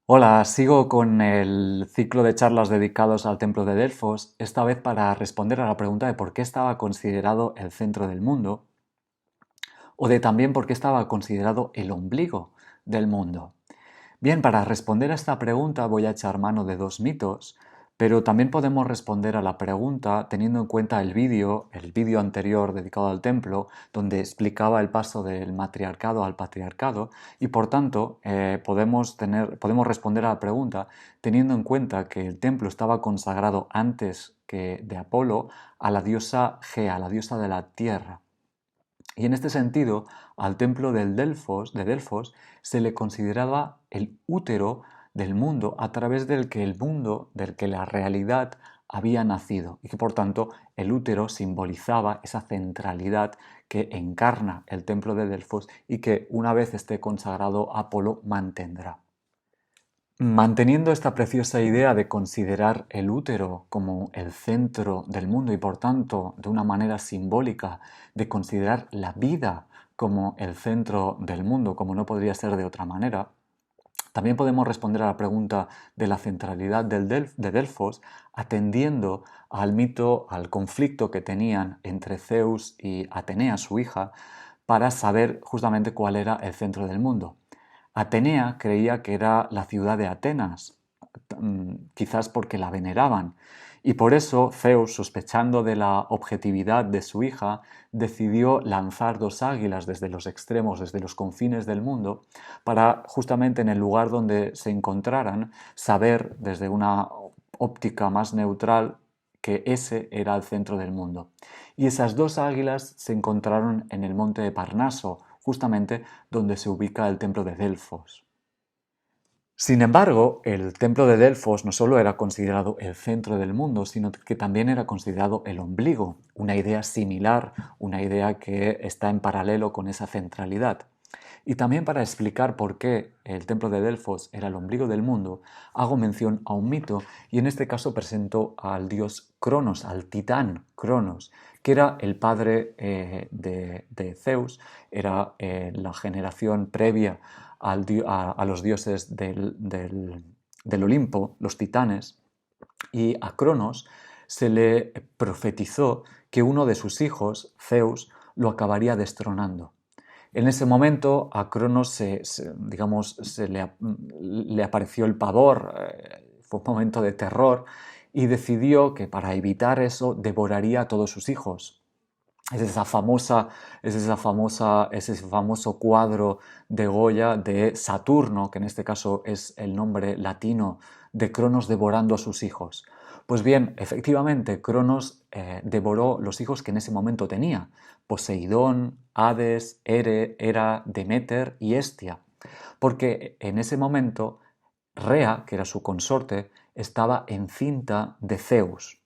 Hola, sigo con el ciclo de charlas dedicados al templo de Delfos, esta vez para responder a la pregunta de por qué estaba considerado el centro del mundo o de también por qué estaba considerado el ombligo del mundo. Bien, para responder a esta pregunta voy a echar mano de dos mitos, pero también podemos responder a la pregunta teniendo en cuenta el vídeo anterior dedicado al templo, donde explicaba el paso del matriarcado al patriarcado, y por tanto podemos responder a la pregunta teniendo en cuenta que el templo estaba consagrado antes que de Apolo a la diosa Gea, la diosa de la tierra. Y en este sentido, al templo de Delfos se le consideraba el útero del mundo a través del que la realidad había nacido y que por tanto el útero simbolizaba esa centralidad que encarna el templo de Delfos y que una vez esté consagrado Apolo mantendrá. Manteniendo esta preciosa idea de considerar el útero como el centro del mundo y por tanto de una manera simbólica de considerar la vida como el centro del mundo, como no podría ser de otra manera, también podemos responder a la pregunta de la centralidad de Delfos atendiendo al mito, al conflicto que tenían entre Zeus y Atenea, su hija, para saber justamente cuál era el centro del mundo. Atenea creía que era la ciudad de Atenas, quizás porque la veneraban, y por eso Zeus, sospechando de la objetividad de su hija, decidió lanzar dos águilas desde los extremos, desde los confines del mundo, para justamente en el lugar donde se encontraran saber desde una óptica más neutral que ese era el centro del mundo. Y esas dos águilas se encontraron en el monte de Parnaso, justamente donde se ubica el templo de Delfos. Sin embargo, el templo de Delfos no solo era considerado el centro del mundo, sino que también era considerado el ombligo, una idea similar, una idea que está en paralelo con esa centralidad. Y también para explicar por qué el templo de Delfos era el ombligo del mundo, hago mención a un mito y en este caso presento al dios Cronos, al titán Cronos, que era el padre de Zeus, era la generación previa a los dioses del Olimpo, los titanes, y a Cronos se le profetizó que uno de sus hijos, Zeus, lo acabaría destronando. En ese momento a Cronos le apareció el pavor, fue un momento de terror y decidió que para evitar eso devoraría a todos sus hijos. Es esa famosa, ese famoso cuadro de Goya de Saturno, que en este caso es el nombre latino de Cronos devorando a sus hijos. Pues bien, efectivamente, Cronos devoró los hijos que en ese momento tenía: Poseidón, Hades, Hera, Deméter y Hestia. Porque en ese momento Rea, que era su consorte, estaba encinta de Zeus.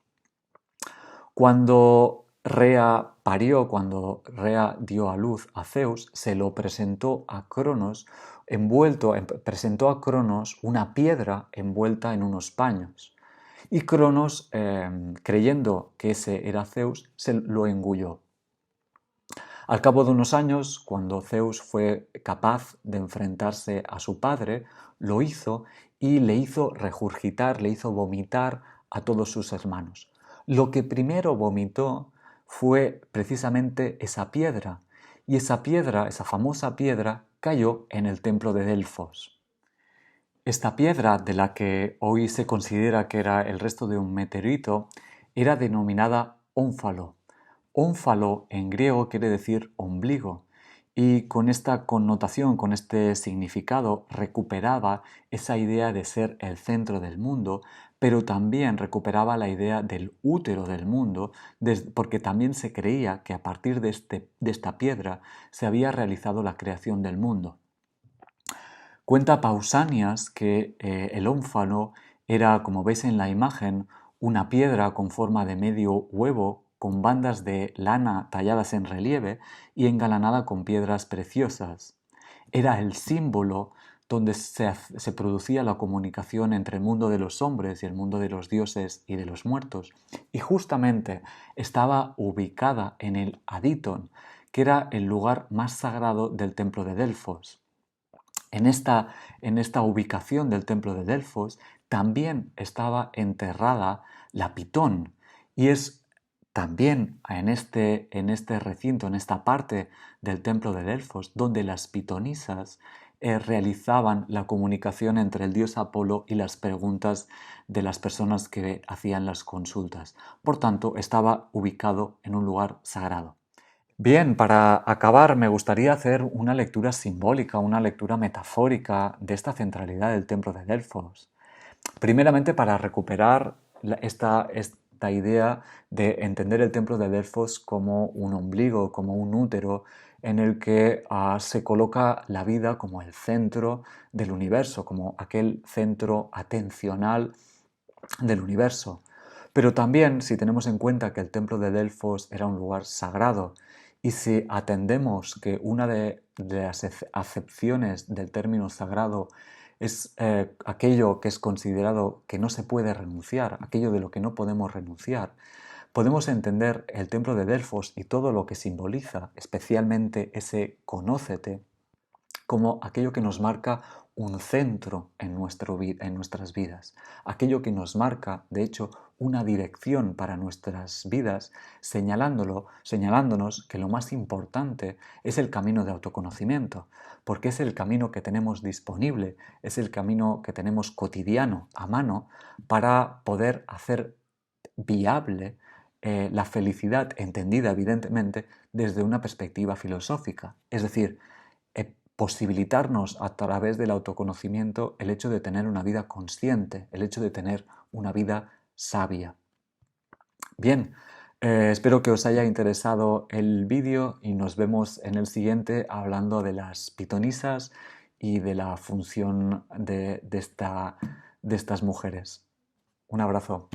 Cuando Rea dio a luz a Zeus, se lo presentó a Cronos presentó a Cronos una piedra envuelta en unos paños. Y Cronos, creyendo que ese era Zeus, se lo engulló. Al cabo de unos años, cuando Zeus fue capaz de enfrentarse a su padre, lo hizo y le hizo regurgitar, le hizo vomitar a todos sus hermanos. Lo que primero vomitó fue precisamente esa piedra, y esa piedra, esa famosa piedra, cayó en el templo de Delfos. Esta piedra, de la que hoy se considera que era el resto de un meteorito, era denominada ónfalo. Ónfalo en griego quiere decir ombligo, y con esta connotación, con este significado, recuperaba esa idea de ser el centro del mundo, pero también recuperaba la idea del útero del mundo, porque también se creía que a partir de esta piedra se había realizado la creación del mundo. Cuenta Pausanias que el ónfalo era, como veis en la imagen, una piedra con forma de medio huevo, con bandas de lana talladas en relieve y engalanada con piedras preciosas. Era el símbolo donde se producía la comunicación entre el mundo de los hombres y el mundo de los dioses y de los muertos. Y justamente estaba ubicada en el Aditon, que era el lugar más sagrado del templo de Delfos. En esta ubicación del templo de Delfos también estaba enterrada la Pitón y es también en este recinto, en esta parte del templo de Delfos, donde las pitonisas realizaban la comunicación entre el dios Apolo y las preguntas de las personas que hacían las consultas. Por tanto, estaba ubicado en un lugar sagrado. Bien, para acabar me gustaría hacer una lectura simbólica, una lectura metafórica de esta centralidad del templo de Delfos. Primeramente para recuperar esta idea de entender el templo de Delfos como un ombligo, como un útero en el que se coloca la vida como el centro del universo, como aquel centro atencional del universo. Pero también, si tenemos en cuenta que el templo de Delfos era un lugar sagrado y si atendemos que una de las acepciones del término sagrado es aquello que es considerado que no se puede renunciar, aquello de lo que no podemos renunciar, podemos entender el templo de Delfos y todo lo que simboliza, especialmente ese conócete, como aquello que nos marca un centro en nuestras vidas, aquello que nos marca, de hecho, una dirección para nuestras vidas, señalándonos que lo más importante es el camino de autoconocimiento, porque es el camino que tenemos disponible, es el camino que tenemos cotidiano, a mano, para poder hacer viable la felicidad, entendida evidentemente desde una perspectiva filosófica, es decir, posibilitarnos a través del autoconocimiento el hecho de tener una vida consciente, el hecho de tener una vida sabia. Bien, espero que os haya interesado el vídeo y nos vemos en el siguiente hablando de las pitonisas y de la función de estas mujeres. Un abrazo.